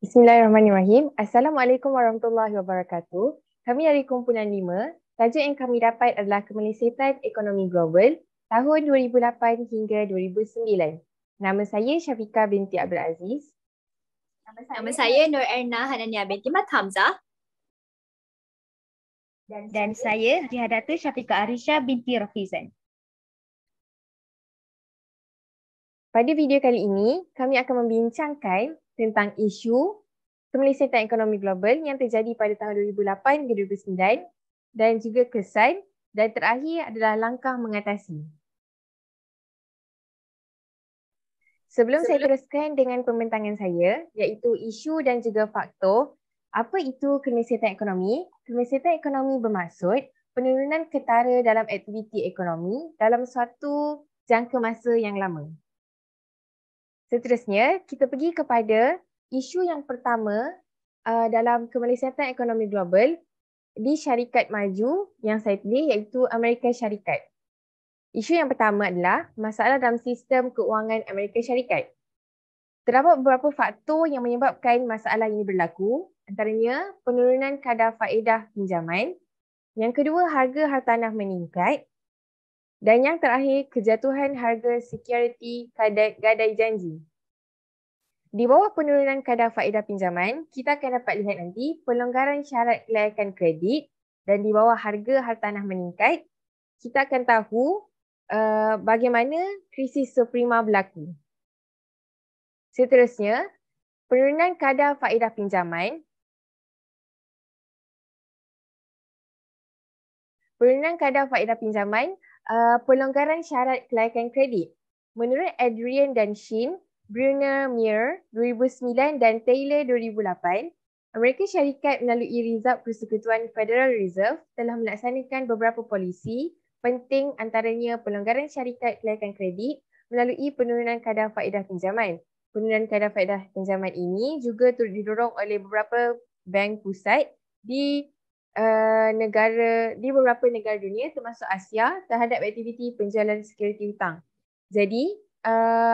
Bismillahirrahmanirrahim. Assalamualaikum warahmatullahi wabarakatuh. Kami dari kumpulan 5. Tajuk yang kami dapat adalah Kemelesetan Ekonomi Global tahun 2008 hingga 2009. Nama saya Syafiqah binti Abdul Aziz. Nama saya Nur Erna Hanania binti Mat Hamzah. Dan saya Rihadata Syafiqah Arisha binti Rafizan. Pada video kali ini, kami akan membincangkan tentang isu kemelesetan ekonomi global yang terjadi pada tahun 2008 hingga 2009 dan juga kesan dan terakhir adalah langkah mengatasi. Sebelum saya teruskan dengan pembentangan saya, iaitu isu dan juga faktor, apa itu kemelesetan ekonomi? Kemelesetan ekonomi bermaksud penurunan ketara dalam aktiviti ekonomi dalam suatu jangka masa yang lama. Seterusnya, kita pergi kepada isu yang pertama dalam kemelesetan ekonomi global di syarikat maju yang saya pilih iaitu Amerika Syarikat. Isu yang pertama adalah masalah dalam sistem keuangan Amerika Syarikat. Terdapat beberapa faktor yang menyebabkan masalah ini berlaku, antaranya penurunan kadar faedah pinjaman, yang kedua harga hartanah meningkat, dan yang terakhir kejatuhan harga security gadai janji. Di bawah penurunan kadar faedah pinjaman, kita akan dapat lihat nanti pelonggaran syarat kelayakan kredit, dan di bawah harga hartanah meningkat, kita akan tahu bagaimana krisis subprima berlaku. Seterusnya, penurunan kadar faedah pinjaman. Penurunan kadar faedah pinjaman, pelonggaran syarat kelayakan kredit. Menurut Adrian dan Shin, Brunner Meyer 2009 dan Taylor 2008, Amerika Syarikat melalui Rizab Persekutuan Federal Reserve telah melaksanakan beberapa polisi penting antaranya pelonggaran syarikat kelayakan kredit melalui penurunan kadar faedah pinjaman. Penurunan kadar faedah pinjaman ini juga turut didorong oleh beberapa bank pusat di beberapa negara dunia termasuk Asia terhadap aktiviti penjualan sekuriti hutang. Jadi,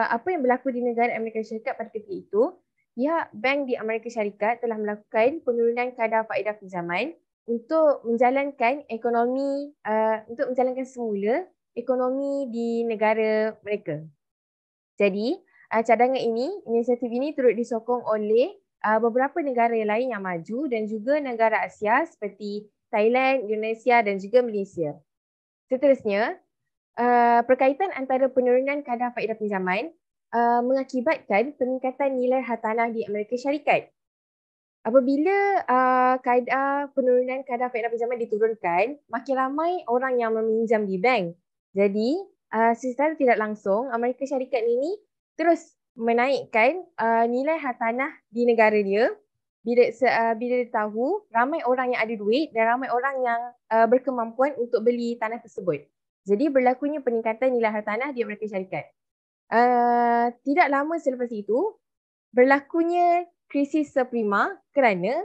apa yang berlaku di negara Amerika Syarikat pada ketika itu, pihak bank di Amerika Syarikat telah melakukan penurunan kadar faedah pinjaman untuk menjalankan semula ekonomi di negara mereka. Jadi, inisiatif ini turut disokong oleh beberapa negara lain yang maju dan juga negara Asia seperti Thailand, Indonesia dan juga Malaysia. Seterusnya, perkaitan antara penurunan kadar faedah pinjaman mengakibatkan peningkatan nilai hartanah di Amerika Syarikat. Apabila kadar penurunan kadar faedah pinjaman diturunkan, makin ramai orang yang meminjam di bank. Jadi, secara tidak langsung, Amerika Syarikat ini terus menaikkan nilai hartanah di negara dia bila tahu ramai orang yang ada duit dan ramai orang yang berkemampuan untuk beli tanah tersebut. Jadi berlakunya peningkatan nilai hartanah di Amerika Syarikat. Tidak lama selepas itu, berlakunya krisis subprima kerana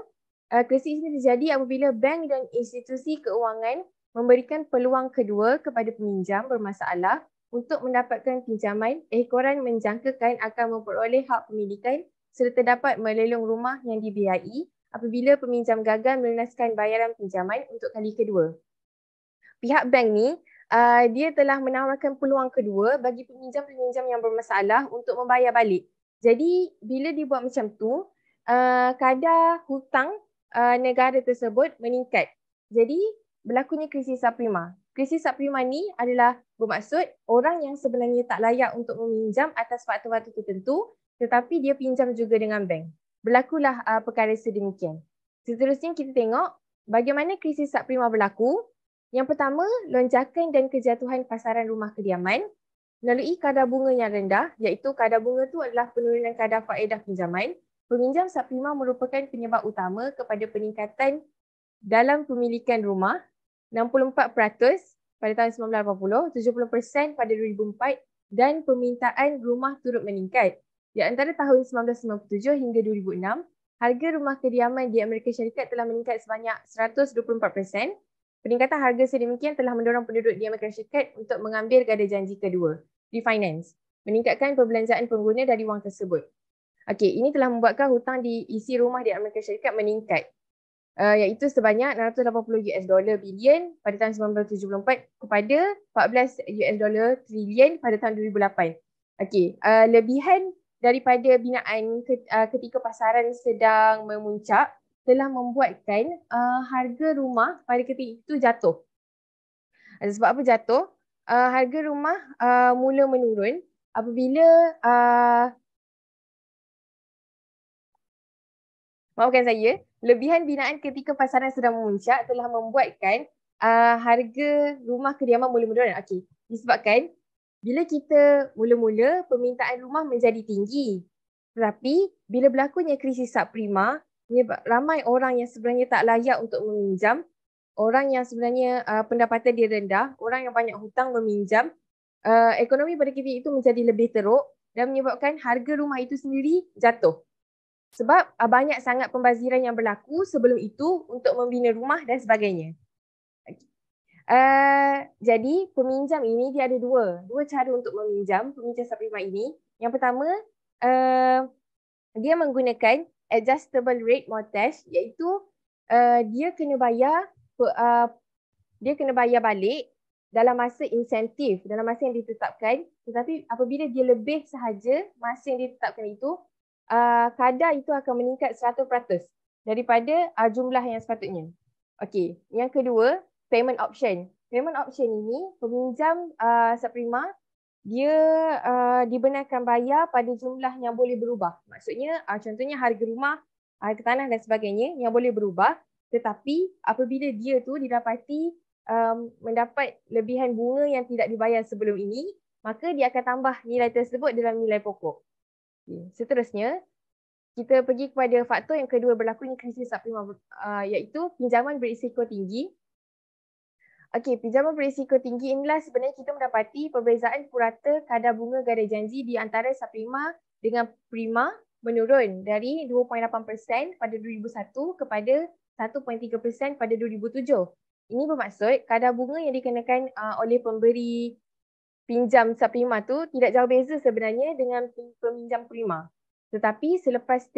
krisis ini terjadi apabila bank dan institusi keuangan memberikan peluang kedua kepada peminjam bermasalah untuk mendapatkan pinjaman, ekoran menjangkakan akan memperoleh hak pemilikan serta dapat melelong rumah yang dibiayai apabila peminjam gagal melunaskan bayaran pinjaman untuk kali kedua. Pihak bank ni, dia telah menawarkan peluang kedua bagi peminjam-peminjam yang bermasalah untuk membayar balik. Jadi, bila dibuat macam tu, kadar hutang negara tersebut meningkat. Jadi, berlakunya krisis subprima. Krisis subprima ni adalah bermaksud orang yang sebenarnya tak layak untuk meminjam atas faktor-faktor tertentu tetapi dia pinjam juga dengan bank. Berlakulah perkara sedemikian. Seterusnya kita tengok bagaimana krisis subprima berlaku. Yang pertama, lonjakan dan kejatuhan pasaran rumah kediaman melalui kadar bunga yang rendah, iaitu kadar bunga itu adalah penurunan kadar faedah pinjaman. Peminjam subprima merupakan penyebab utama kepada peningkatan dalam pemilikan rumah 64% pada tahun 1980, 70% pada 2004 dan permintaan rumah turut meningkat. Di antara tahun 1997 hingga 2006, harga rumah kediaman di Amerika Syarikat telah meningkat sebanyak 124%. Peningkatan harga sedemikian telah mendorong penduduk di Amerika Syarikat untuk mengambil gadai janji kedua, refinance, meningkatkan perbelanjaan pengguna dari wang tersebut. Okey, ini telah membuatkan hutang di isi rumah di Amerika Syarikat meningkat. Iaitu sebanyak 680 US dollar bilion pada tahun 1974 kepada 14 US dollar trilion pada tahun 2008. Okey, lebihan daripada binaan ketika pasaran sedang memuncak telah membuatkan harga rumah pada ketika itu jatuh. Sebab apa jatuh? Harga rumah mula menurun apabila maafkan saya, lebihan binaan ketika pasaran sedang memuncak telah membuatkan harga rumah kediaman mula menurun. Okey, disebabkan bila kita mula-mula permintaan rumah menjadi tinggi. Tetapi bila berlakunya krisis subprima, ramai orang yang sebenarnya tak layak untuk meminjam, orang yang sebenarnya pendapatan dia rendah, orang yang banyak hutang meminjam, ekonomi pada ketika itu menjadi lebih teruk dan menyebabkan harga rumah itu sendiri jatuh. Sebab banyak sangat pembaziran yang berlaku sebelum itu untuk membina rumah dan sebagainya. Jadi peminjam ini dia ada dua cara untuk meminjam subprima ini. Yang pertama, dia menggunakan adjustable rate mortgage, iaitu dia kena bayar balik dalam masa insentif, dalam masa yang ditetapkan. Tetapi apabila dia lebih sahaja masa yang ditetapkan itu, kadar itu akan meningkat 100% daripada jumlah yang sepatutnya. Okey, yang kedua, payment option. Payment option ini, peminjam subprima, dia dibenarkan bayar pada jumlah yang boleh berubah. Maksudnya, contohnya harga rumah, harga tanah dan sebagainya yang boleh berubah. Tetapi apabila dia tu didapati mendapat lebihan bunga yang tidak dibayar sebelum ini, maka dia akan tambah nilai tersebut dalam nilai pokok. Seterusnya, kita pergi kepada faktor yang kedua berlakunya krisis subprima, iaitu pinjaman berisiko tinggi. Okey, pinjaman berisiko tinggi inilah sebenarnya kita mendapati perbezaan purata kadar bunga gadai janji di antara subprima dengan prima menurun dari 2.8% pada 2001 kepada 1.3% pada 2007. Ini bermaksud kadar bunga yang dikenakan oleh pemberi pinjam subprima tu tidak jauh beza sebenarnya dengan peminjam prima. Tetapi selepas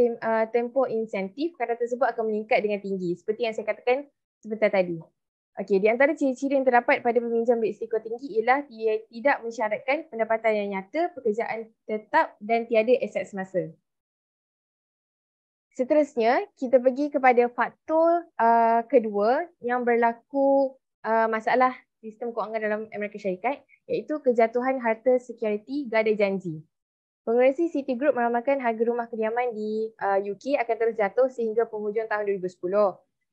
tempoh insentif, kadar tersebut akan meningkat dengan tinggi. Seperti yang saya katakan sebentar tadi. Okey, di antara ciri-ciri yang terdapat pada peminjam berisiko tinggi ialah dia tidak mensyaratkan pendapatan yang nyata, pekerjaan tetap dan tiada aset semasa. Seterusnya, kita pergi kepada faktor kedua yang berlaku masalah sistem kewangan dalam Amerika Syarikat, iaitu kejatuhan harta security gadai janji. Pengelusi Citigroup meramalkan harga rumah kediaman di UK akan terus jatuh sehingga penghujung tahun 2010.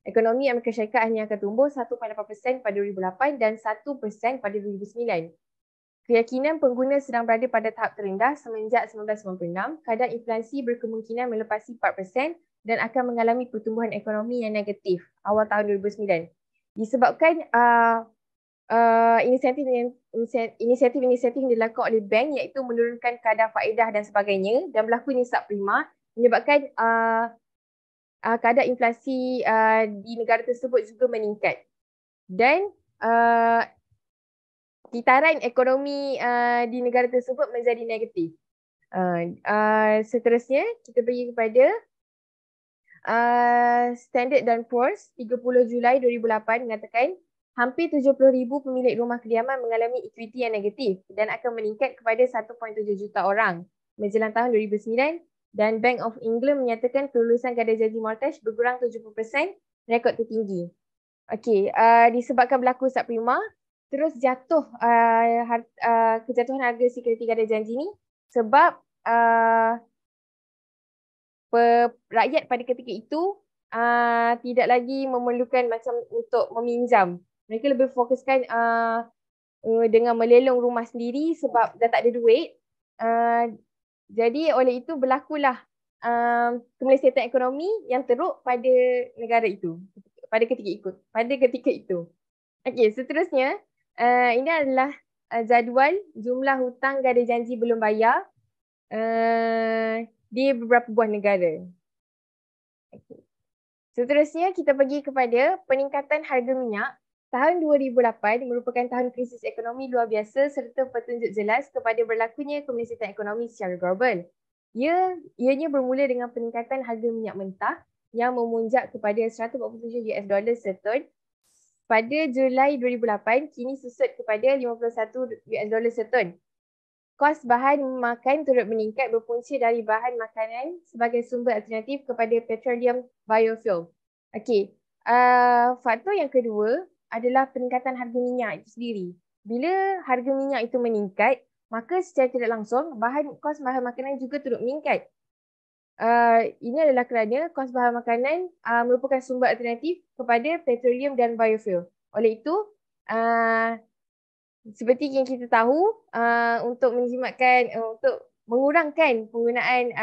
Ekonomi Amerika Syarikat hanya akan tumbuh 1.8% pada 2008 dan 1% pada 2009. Keyakinan pengguna sedang berada pada tahap terendah semenjak 1996, kadar inflasi berkemungkinan melepasi 4% dan akan mengalami pertumbuhan ekonomi yang negatif awal tahun 2009. Disebabkan inisiatif yang dilakukan oleh bank, iaitu menurunkan kadar faedah dan sebagainya, dan berlakunya subprima menyebabkan kadar inflasi di negara tersebut juga meningkat. Dan kitaran ekonomi di negara tersebut menjadi negatif. Seterusnya kita pergi kepada Standard & Poor's 30 Julai 2008 mengatakan hampir 70,000 pemilik rumah kediaman mengalami ekuiti yang negatif dan akan meningkat kepada 1.7 juta orang menjelang tahun 2009, dan Bank of England menyatakan kelulusan gadai janji mortgage berkurang 70%, rekod tertinggi. Okey, disebabkan berlaku subprima, terus jatuh kejatuhan harga security gadai janji ni sebab rakyat pada ketika itu tidak lagi memerlukan macam untuk meminjam. Mereka lebih fokuskan dengan melelong rumah sendiri sebab dah tak ada duit. Jadi oleh itu berlakulah kemelesatan ekonomi yang teruk pada negara itu pada ketika itu. Okey, seterusnya ini adalah jadual jumlah hutang gadai janji belum bayar di beberapa buah negara. Okay. Seterusnya kita pergi kepada peningkatan harga minyak. Tahun 2008 merupakan tahun krisis ekonomi luar biasa serta petunjuk jelas kepada berlakunya kemelesatan ekonomi secara global. Ianya bermula dengan peningkatan harga minyak mentah yang memuncak kepada 147 US dollar seton pada Julai 2008, kini susut kepada 51 US dollar seton. Kos bahan makan turut meningkat berpunca dari bahan makanan sebagai sumber alternatif kepada petroleum biofuel. Okey, faktor yang kedua adalah peningkatan harga minyak itu sendiri. Bila harga minyak itu meningkat, maka secara tidak langsung kos bahan makanan juga turut meningkat. Ini adalah kerana kos bahan makanan merupakan sumber alternatif kepada petroleum dan biofuel. Oleh itu, seperti yang kita tahu, untuk untuk mengurangkan penggunaan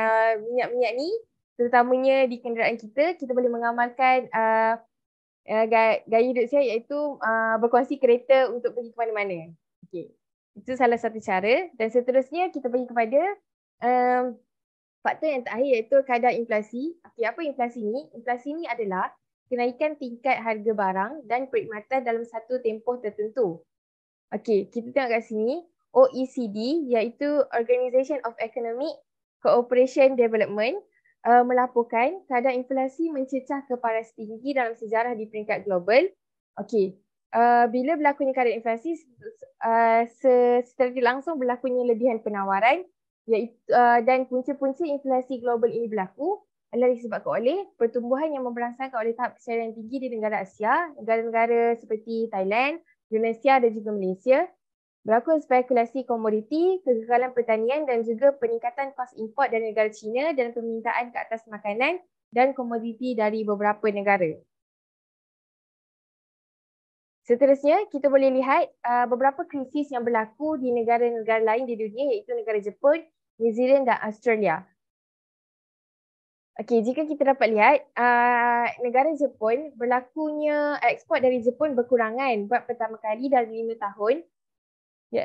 minyak-minyak ni, terutamanya di kenderaan kita boleh mengamalkan gaya hidup sihat iaitu berkongsi kereta untuk pergi ke mana-mana. Okay. Itu salah satu cara. Dan seterusnya kita pergi kepada faktor yang terakhir iaitu kadar inflasi. Okay, apa inflasi ni? Inflasi ni adalah kenaikan tingkat harga barang dan perkhidmatan dalam satu tempoh tertentu. Okey, kita tengok kat sini. OECD iaitu Organization of Economic Cooperation Development melaporkan kadar inflasi mencecah ke paras tinggi dalam sejarah di peringkat global. Okey, bila berlakunya kadar inflasi, secara langsung berlakunya lebihan penawaran dan punca-punca inflasi global ini berlaku adalah disebabkan oleh pertumbuhan yang memberangsangkan oleh tahap kesejahteraan tinggi di negara Asia, negara-negara seperti Thailand, Indonesia dan juga Malaysia, berlaku spekulasi komoditi, kegagalan pertanian dan juga peningkatan kos import dari negara China dan permintaan ke atas makanan dan komoditi dari beberapa negara. Seterusnya, kita boleh lihat beberapa krisis yang berlaku di negara-negara lain di dunia iaitu negara Jepun, New Zealand dan Australia. Okey, jika kita dapat lihat, negara Jepun berlakunya ekspor dari Jepun berkurangan buat pertama kali dalam 5 tahun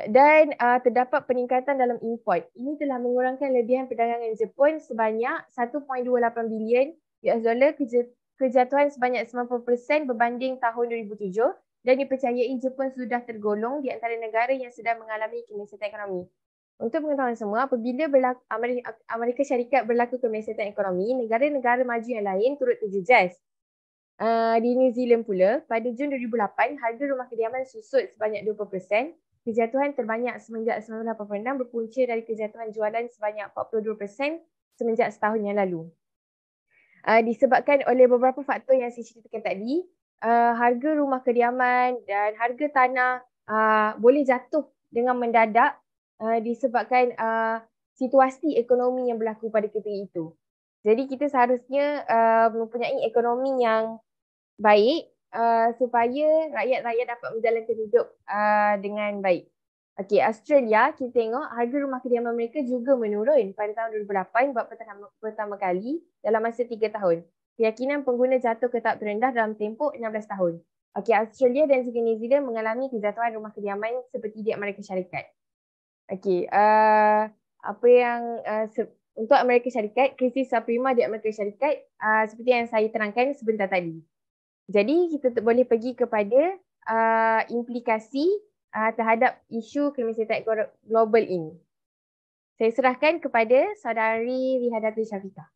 dan terdapat peningkatan dalam import. Ini telah mengurangkan lebihan perdagangan Jepun sebanyak 1.28 bilion US dollar, kejatuhan sebanyak 90% berbanding tahun 2007 dan dipercayai Jepun sudah tergolong di antara negara yang sedang mengalami kemesyatan ekonomi. Untuk pengetahuan semua, apabila Amerika Syarikat berlaku kemesyatan ekonomi, negara-negara maju yang lain turut terjejas. Di New Zealand pula, pada Jun 2008, harga rumah kediaman susut sebanyak 20%. Kejatuhan terbanyak semenjak 1986 berpunca dari kejatuhan jualan sebanyak 42% semenjak setahun yang lalu. Disebabkan oleh beberapa faktor yang saya ceritakan tadi, harga rumah kediaman dan harga tanah boleh jatuh dengan mendadak disebabkan situasi ekonomi yang berlaku pada ketika itu. Jadi kita seharusnya mempunyai ekonomi yang baik supaya rakyat-rakyat dapat menjalankan hidup dengan baik. Okey, Australia, kita tengok harga rumah kediaman mereka juga menurun pada tahun 2008 buat pertama kali dalam masa 3 tahun. Keyakinan pengguna jatuh ke tahap terendah dalam tempoh 16 tahun. Okey, Australia dan juga New Zealand mengalami kejatuhan rumah kediaman seperti di Amerika Syarikat. Okey, untuk Amerika Syarikat, krisis subprima di Amerika Syarikat seperti yang saya terangkan sebentar tadi. Jadi kita boleh pergi kepada implikasi terhadap isu kemesyatan global ini. Saya serahkan kepada saudari Rihadatul Syafiqah.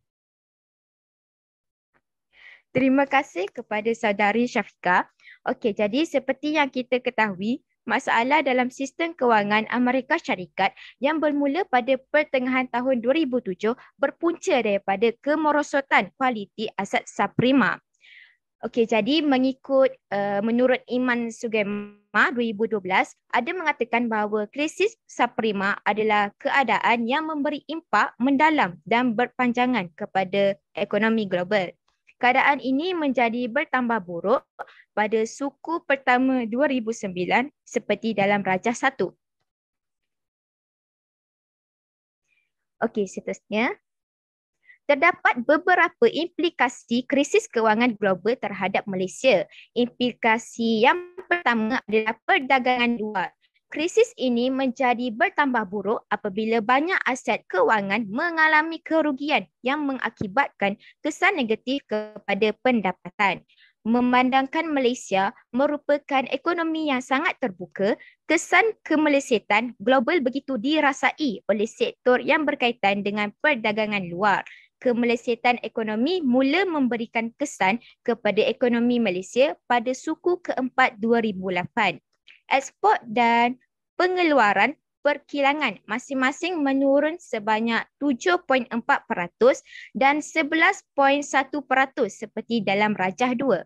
Terima kasih kepada saudari Syafiqah. Okey, jadi seperti yang kita ketahui, masalah dalam sistem kewangan Amerika Syarikat yang bermula pada pertengahan tahun 2007 berpunca daripada kemerosotan kualiti aset subprima. Okey, jadi menurut Iman Sugema 2012 ada mengatakan bahawa krisis subprima adalah keadaan yang memberi impak mendalam dan berpanjangan kepada ekonomi global. Keadaan ini menjadi bertambah buruk pada suku pertama 2009 seperti dalam Rajah 1. Okey, seterusnya. Terdapat beberapa implikasi krisis kewangan global terhadap Malaysia. Implikasi yang pertama adalah perdagangan luar. Krisis ini menjadi bertambah buruk apabila banyak aset kewangan mengalami kerugian yang mengakibatkan kesan negatif kepada pendapatan. memandangkan Malaysia merupakan ekonomi yang sangat terbuka, kesan kemelesetan global begitu dirasai oleh sektor yang berkaitan dengan perdagangan luar. Kemelesetan ekonomi mula memberikan kesan kepada ekonomi Malaysia pada suku keempat 2008. Ekspor dan pengeluaran perkilangan masing-masing menurun sebanyak 7.4% dan 11.1% seperti dalam Rajah 2.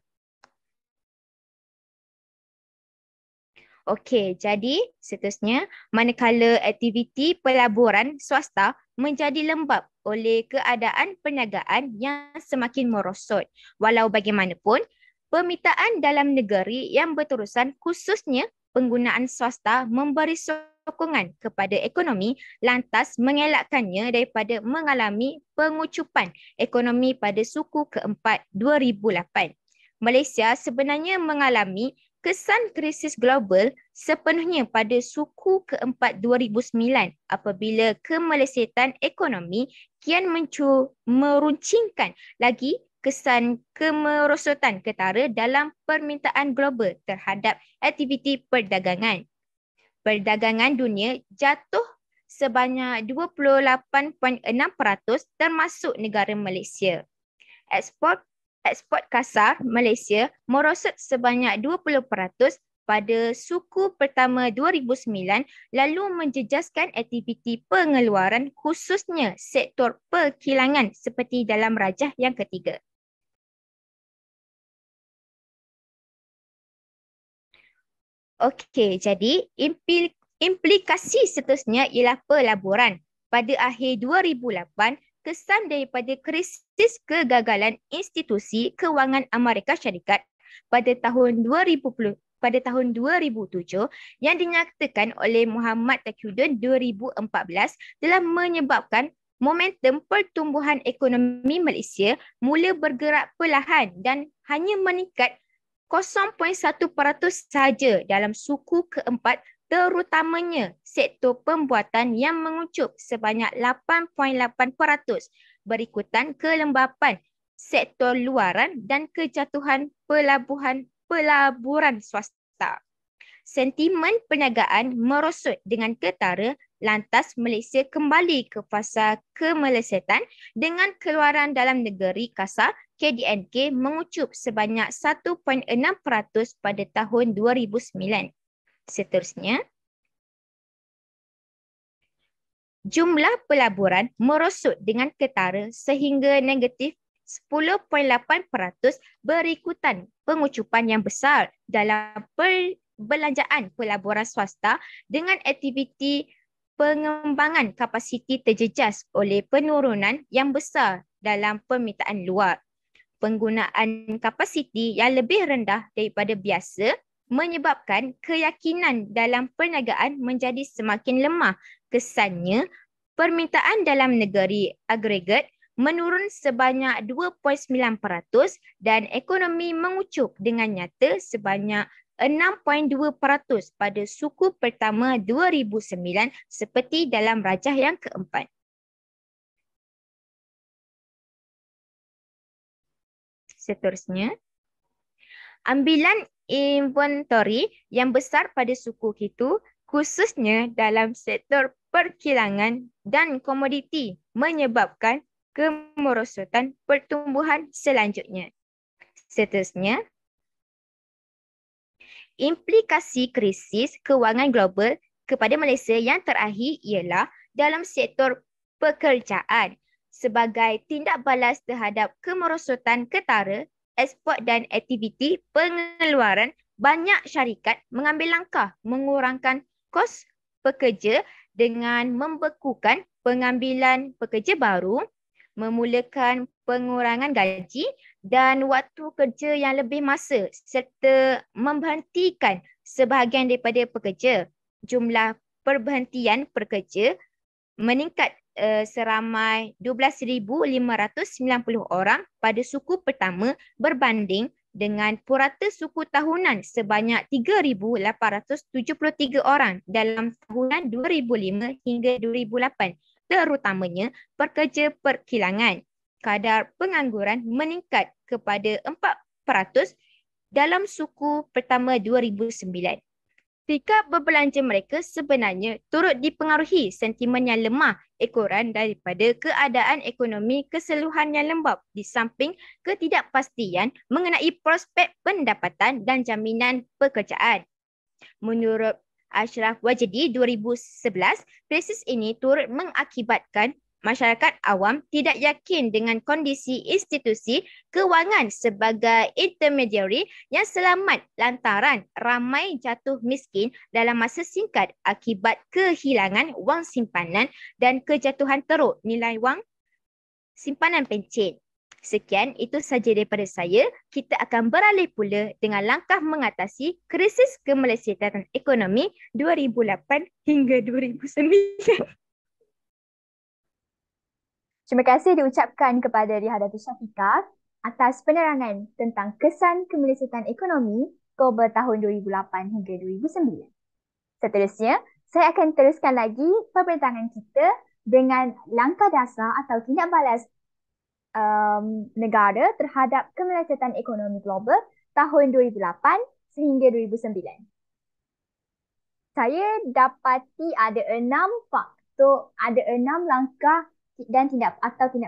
Okey, jadi seterusnya, manakala aktiviti pelaburan swasta menjadi lembab oleh keadaan perniagaan yang semakin merosot. Walau bagaimanapun, permintaan dalam negeri yang berterusan khususnya penggunaan swasta memberi sokongan kepada ekonomi lantas mengelakkannya daripada mengalami pengucupan ekonomi pada suku keempat 2008. Malaysia sebenarnya mengalami kesan krisis global sepenuhnya pada suku keempat 2009 apabila kemelesetan ekonomi kian meruncingkan lagi kesan kemerosotan ketara dalam permintaan global terhadap aktiviti perdagangan. Perdagangan dunia jatuh sebanyak 28.6% termasuk negara Malaysia. Ekspor kasar Malaysia merosot sebanyak 20% pada suku pertama 2009 lalu menjejaskan aktiviti pengeluaran khususnya sektor perkilangan seperti dalam Rajah yang ketiga. Okey, jadi implikasi seterusnya ialah pelaburan. Pada akhir 2008, kesan daripada krisis kegagalan institusi kewangan Amerika Syarikat pada tahun 2007 yang dinyatakan oleh Muhammad Taqiyuddin 2014 telah menyebabkan momentum pertumbuhan ekonomi Malaysia mula bergerak perlahan dan hanya meningkat 0.1% sahaja dalam suku keempat, terutamanya sektor pembuatan yang mengucup sebanyak 8.8% berikutan kelembapan sektor luaran dan kejatuhan pelaburan swasta. Sentimen perniagaan merosot dengan ketara, lantas Malaysia kembali ke fasa kemelesetan dengan keluaran dalam negeri kasar KDNK mengucup sebanyak 1.6% pada tahun 2009. Seterusnya, jumlah pelaburan merosot dengan ketara sehingga negatif 10.8% berikutan pengucupan yang besar dalam perbelanjaan pelaburan swasta dengan aktiviti pengembangan kapasiti terjejas oleh penurunan yang besar dalam permintaan luar. Penggunaan kapasiti yang lebih rendah daripada biasa menyebabkan keyakinan dalam perniagaan menjadi semakin lemah. Kesannya, permintaan dalam negeri agregat menurun sebanyak 2.9% dan ekonomi mengucup dengan nyata sebanyak 6.2% pada suku pertama 2009 seperti dalam Rajah yang keempat. Seterusnya, ambilan inventory yang besar pada suku itu khususnya dalam sektor perkilangan dan komoditi menyebabkan kemerosotan pertumbuhan selanjutnya. Seterusnya, implikasi krisis kewangan global kepada Malaysia yang terakhir ialah dalam sektor pekerjaan. Sebagai tindak balas terhadap kemerosotan ketara, ekspor dan aktiviti pengeluaran, banyak syarikat mengambil langkah mengurangkan kos pekerja dengan membekukan pengambilan pekerja baru, memulakan pengurangan gaji dan waktu kerja yang lebih masa serta memberhentikan sebahagian daripada pekerja. Jumlah perberhentian pekerja meningkat seramai 12,590 orang pada suku pertama berbanding dengan purata suku tahunan sebanyak 3,873 orang dalam tahunan 2005 hingga 2008, terutamanya pekerja perkilangan. Kadar pengangguran meningkat kepada 4% dalam suku pertama 2009. Sikap berbelanja mereka sebenarnya turut dipengaruhi sentimen yang lemah ekoran daripada keadaan ekonomi keseluruhan yang lembap di samping ketidakpastian mengenai prospek pendapatan dan jaminan pekerjaan. Menurut Ashraf Wajdi 2011, krisis ini turut mengakibatkan masyarakat awam tidak yakin dengan kondisi institusi kewangan sebagai intermediary yang selamat lantaran ramai jatuh miskin dalam masa singkat akibat kehilangan wang simpanan dan kejatuhan teruk nilai wang simpanan pencen. Sekian, itu saja daripada saya. Kita akan beralih pula dengan langkah mengatasi krisis kemelesatan ekonomi 2008 hingga 2009. Terima kasih diucapkan kepada Rihadatul Syafiqah atas penerangan tentang kesan kemelesatan ekonomi global tahun 2008 hingga 2009. Seterusnya, saya akan teruskan lagi perbincangan kita dengan langkah dasar atau tindak balas negara terhadap kemelesatan ekonomi global tahun 2008 sehingga 2009. Saya dapati ada 6 faktor, ada 6 langkah dan tindak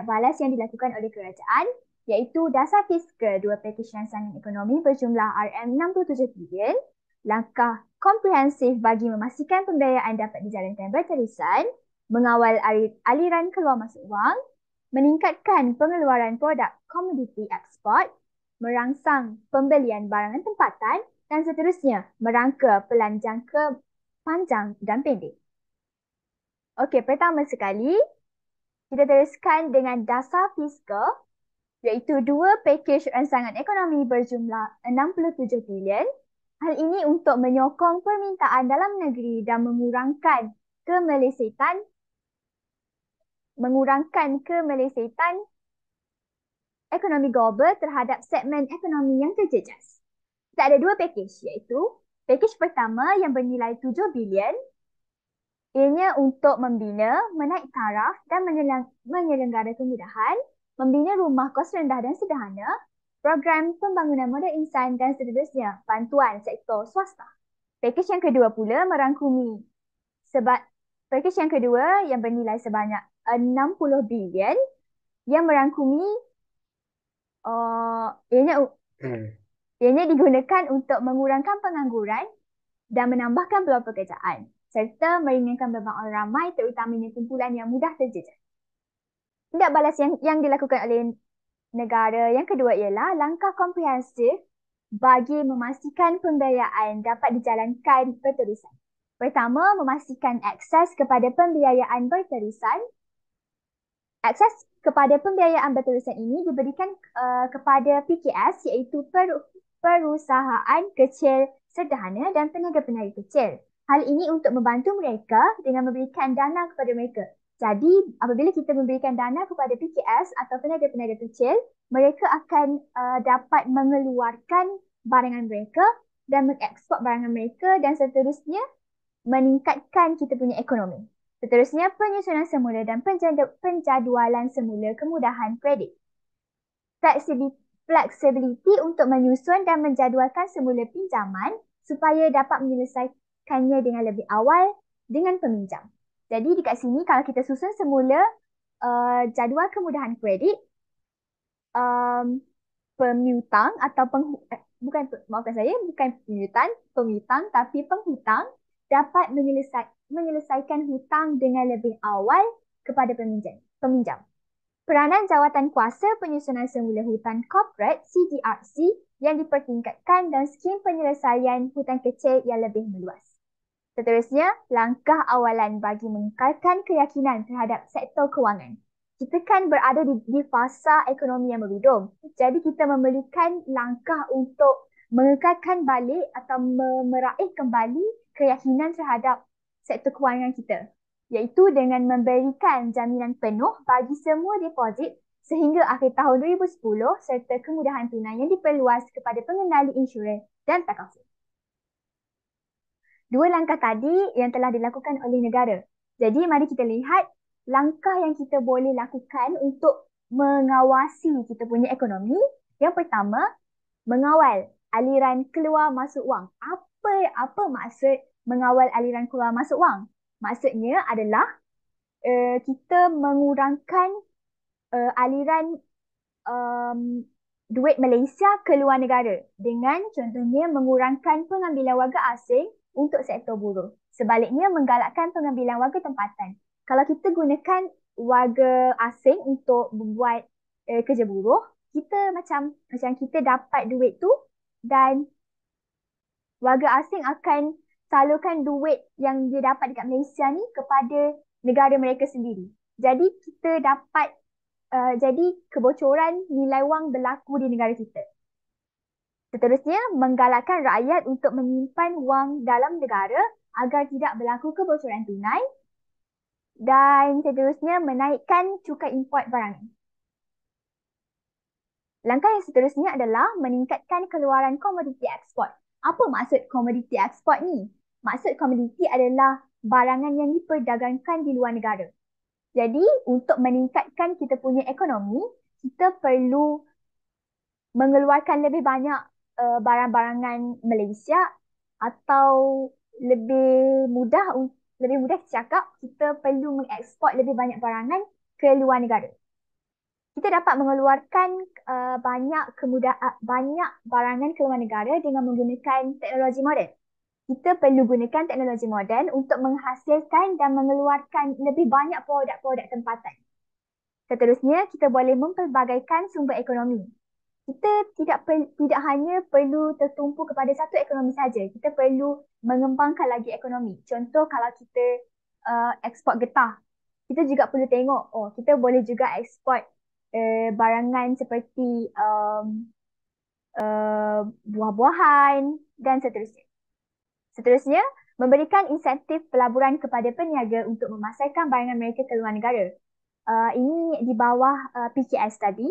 balas yang dilakukan oleh kerajaan, iaitu dasar fiskal 2 pakej rancangan ekonomi berjumlah RM67 bilion, langkah komprehensif bagi memastikan pembiayaan dapat dijalankan berterusan, mengawal aliran keluar masuk wang, meningkatkan pengeluaran produk komoditi ekspor, merangsang pembelian barangan tempatan dan seterusnya merangka pelan jangka panjang dan pendek. Okey, pertama sekali, kita teruskan dengan dasar fiskal iaitu 2 pakej rancangan ekonomi berjumlah 67 bilion. Hal ini untuk menyokong permintaan dalam negeri dan mengurangkan kemelesetan ekonomi global terhadap segmen ekonomi yang terjejas. Kita ada 2 pakej iaitu pakej pertama yang bernilai 7 bilion. Ianya untuk membina, menaik taraf dan menyelenggara kemudahan, membina rumah kos rendah dan sederhana, program pembangunan modal insan dan seterusnya, bantuan sektor swasta. Pakej yang kedua pula merangkumi pakej yang kedua yang bernilai sebanyak 60 bilion yang merangkumi ianya digunakan untuk mengurangkan pengangguran dan menambahkan peluang pekerjaan serta meringankan beban orang ramai terutamanya kumpulan yang mudah terjejas. Tindak balas yang dilakukan oleh negara yang kedua ialah langkah komprehensif bagi memastikan pembiayaan dapat dijalankan berterusan. Pertama, memastikan akses kepada pembiayaan berterusan. Akses kepada pembiayaan berterusan ini diberikan kepada PKS iaitu perusahaan kecil sederhana dan peniaga-peniaga kecil. Hal ini untuk membantu mereka dengan memberikan dana kepada mereka. Jadi, apabila kita memberikan dana kepada PKS atau peniaga-peniaga kecil, mereka akan dapat mengeluarkan barangan mereka dan mengekspor barangan mereka dan seterusnya meningkatkan kita punya ekonomi. Seterusnya, penyusunan semula dan penjadualan semula kemudahan kredit. Flexibility untuk menyusun dan menjadualkan semula pinjaman supaya dapat menyelesaikannya dengan lebih awal dengan peminjam. Jadi dekat sini kalau kita susun semula jadual kemudahan kredit, pemihutang atau bukan pemihutang tapi penghutang dapat menyelesaikan hutang dengan lebih awal kepada peminjam. Peranan jawatan kuasa penyusunan semula hutang corporate CDRC yang dipertingkatkan dan skim penyelesaian hutang kecil yang lebih meluas. Seterusnya, langkah awalan bagi mengekalkan keyakinan terhadap sektor kewangan. Kita kan berada di fasa ekonomi yang berhidung. Jadi kita memerlukan langkah untuk mengekalkan balik atau meraih kembali keyakinan terhadap sektor kewangan kita, iaitu dengan memberikan jaminan penuh bagi semua deposit sehingga akhir tahun 2010 serta kemudahan tunai yang diperluas kepada pengendali insurans dan takaful. 2 langkah tadi yang telah dilakukan oleh negara. Jadi mari kita lihat langkah yang kita boleh lakukan untuk mengawasi kita punya ekonomi. Yang pertama, mengawal aliran keluar masuk wang. Apa maksud mengawal aliran keluar masuk wang? Maksudnya adalah kita mengurangkan aliran duit Malaysia ke luar negara dengan contohnya mengurangkan pengambilan warga asing untuk sektor buruh. Sebaliknya menggalakkan pengambilan warga tempatan. Kalau kita gunakan warga asing untuk membuat kerja buruh, kita macam kita dapat duit tu dan warga asing akan salurkan duit yang dia dapat dekat Malaysia ni kepada negara mereka sendiri. Jadi kita dapat jadi kebocoran nilai wang berlaku di negara kita. Seterusnya, menggalakkan rakyat untuk menyimpan wang dalam negara agar tidak berlaku kebocoran tunai. Dan seterusnya, menaikkan cukai import barang. Langkah yang seterusnya adalah meningkatkan keluaran komoditi ekspor. Apa maksud komoditi ekspor ni? Maksud komoditi adalah barangan yang diperdagangkan di luar negara. Jadi, untuk meningkatkan kita punya ekonomi, kita perlu mengeluarkan lebih banyak barang-barangan Malaysia atau lebih mudah cakap, kita perlu mengeksport lebih banyak barangan ke luar negara. Kita dapat mengeluarkan banyak barangan ke luar negara dengan menggunakan teknologi moden. Kita perlu gunakan teknologi moden untuk menghasilkan dan mengeluarkan lebih banyak produk-produk tempatan. Seterusnya, kita boleh mempelbagaikan sumber ekonomi. Kita tidak hanya perlu tertumpu kepada satu ekonomi saja. Kita perlu mengembangkan lagi ekonomi. Contoh kalau kita ekspor getah, kita juga perlu tengok, kita boleh juga ekspor barangan seperti buah-buahan dan seterusnya. Seterusnya, memberikan insentif pelaburan kepada peniaga untuk memasarkan barangan mereka ke luar negara. Ini di bawah PKS tadi.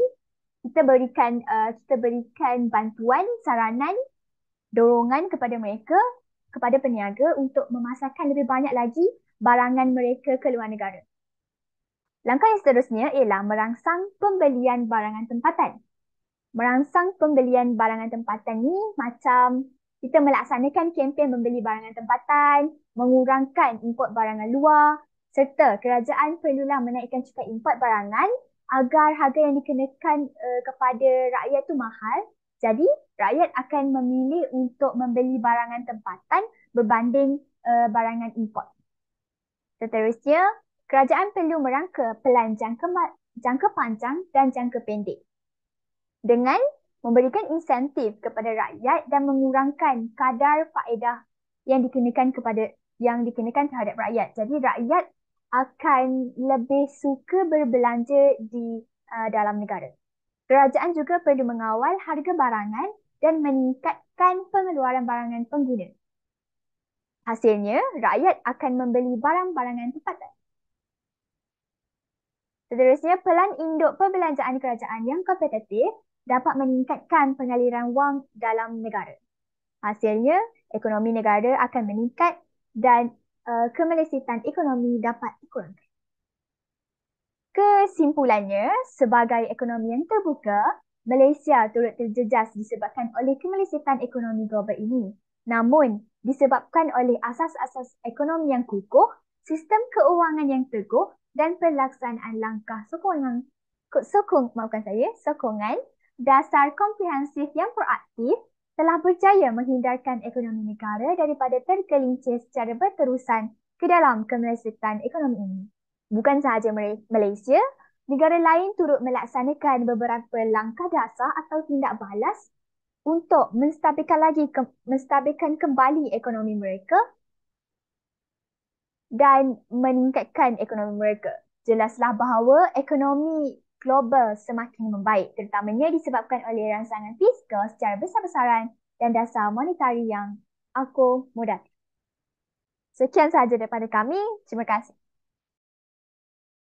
Kita berikan bantuan, saranan, dorongan kepada mereka, kepada peniaga untuk memasarkan lebih banyak lagi barangan mereka ke luar negara. Langkah yang seterusnya ialah merangsang pembelian barangan tempatan. Merangsang pembelian barangan tempatan ni macam kita melaksanakan kempen membeli barangan tempatan, mengurangkan import barangan luar, serta kerajaan perlulah menaikkan cukai import barangan agar harga yang dikenakan kepada rakyat tu mahal. Jadi, rakyat akan memilih untuk membeli barangan tempatan berbanding barangan import. Seterusnya, kerajaan perlu merangka pelan jangka panjang dan jangka pendek dengan memberikan insentif kepada rakyat dan mengurangkan kadar faedah yang dikenakan terhadap rakyat. Jadi rakyat akan lebih suka berbelanja di dalam negara. Kerajaan juga perlu mengawal harga barangan dan meningkatkan pengeluaran barangan pengguna. Hasilnya, rakyat akan membeli barang-barangan tempatan. Seterusnya, pelan induk perbelanjaan kerajaan yang kompetitif dapat meningkatkan pengaliran wang dalam negara. Hasilnya, ekonomi negara akan meningkat dan kemelesitan ekonomi dapat dikurangkan. Kesimpulannya, sebagai ekonomi yang terbuka, Malaysia turut terjejas disebabkan oleh kemelesitan ekonomi global ini. Namun, disebabkan oleh asas-asas ekonomi yang kukuh, sistem keuangan yang teguh dan pelaksanaan langkah sokongan dasar komprehensif yang proaktif telah berjaya menghindarkan ekonomi negara daripada tergelincir secara berterusan ke dalam kemelesitan ekonomi ini. Bukan sahaja Malaysia, negara lain turut melaksanakan beberapa langkah dasar atau tindak balas untuk menstabilkan kembali ekonomi mereka dan meningkatkan ekonomi mereka. Jelaslah bahawa ekonomi global semakin membaik, terutamanya disebabkan oleh rangsangan fiskal secara besar-besaran dan dasar monetari yang akomodatif. Sekian sahaja daripada kami. Terima kasih.